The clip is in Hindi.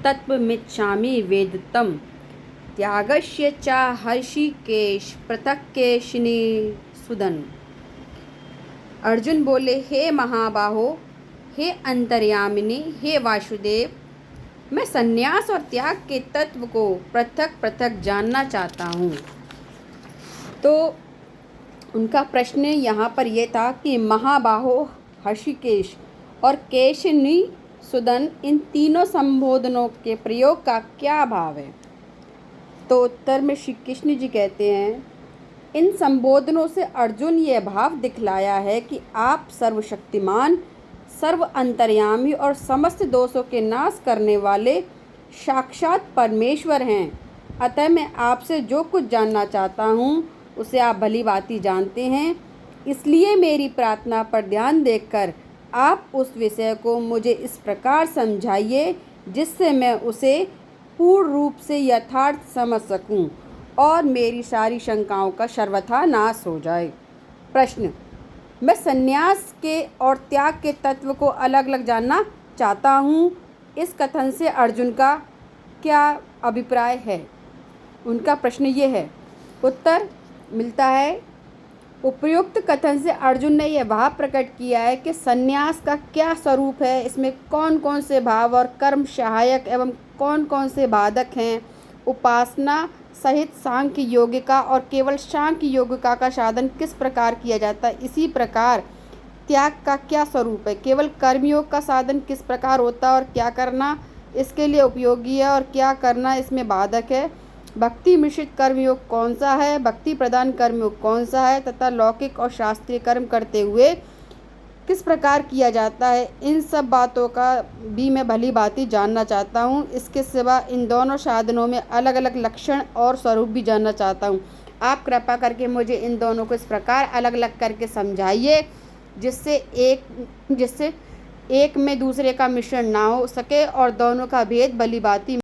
तत्त्वमिच्छामि वेदतम् त्यागस्य च हर्षिकेश पृथक्केशिनिषूदन। अर्जुन बोले, हे महाबाहो, हे अंतर्यामिनी, हे वासुदेव, मैं संन्यास और त्याग के तत्व को पृथक पृथक जानना चाहता हूँ। तो उनका प्रश्न यहाँ पर यह था कि महाबाहो, हर्षिकेश और केशिनिषूदन, इन तीनों संबोधनों के प्रयोग का क्या भाव है। तो उत्तर में श्री कृष्ण जी कहते हैं, इन संबोधनों से अर्जुन यह भाव दिखलाया है कि आप सर्वशक्तिमान, सर्व अंतर्यामी और समस्त दोषों के नाश करने वाले साक्षात परमेश्वर हैं। अतः मैं आपसे जो कुछ जानना चाहता हूँ उसे आप भली भांति जानते हैं। इसलिए मेरी प्रार्थना पर ध्यान देकर आप उस विषय को मुझे इस प्रकार समझाइए जिससे मैं उसे पूर्ण रूप से यथार्थ समझ सकूं और मेरी सारी शंकाओं का सर्वथा नाश हो जाए। प्रश्न, मैं संन्यास के और त्याग के तत्व को अलग अलग जानना चाहता हूँ। इस कथन से अर्जुन का क्या अभिप्राय है। उनका प्रश्न ये है। उत्तर मिलता है, उपयुक्त कथन से अर्जुन ने यह भाव प्रकट किया है कि संन्यास का क्या स्वरूप है, इसमें कौन कौन से भाव और कर्म सहायक एवं कौन कौन से बाधक हैं, उपासना सहित सांख्य योगिका और केवल सांख्य योगिका का साधन किस प्रकार किया जाता है, इसी प्रकार त्याग का क्या स्वरूप है, केवल कर्मयोग का साधन किस प्रकार होता है और क्या करना इसके लिए उपयोगी है और क्या करना इसमें बाधक है, भक्ति मिश्रित कर्मयोग कौन सा है, भक्ति प्रदान कर्मयोग कौन सा है तथा लौकिक और शास्त्रीय कर्म करते हुए किस प्रकार किया जाता है, इन सब बातों का भी मैं भली भांति जानना चाहता हूँ। इसके सिवा इन दोनों साधनों में अलग अलग लक्षण और स्वरूप भी जानना चाहता हूँ। आप कृपा करके मुझे इन दोनों को इस प्रकार अलग अलग करके समझाइए जिससे एक में दूसरे का मिश्रण ना हो सके और दोनों का भेद भली भांति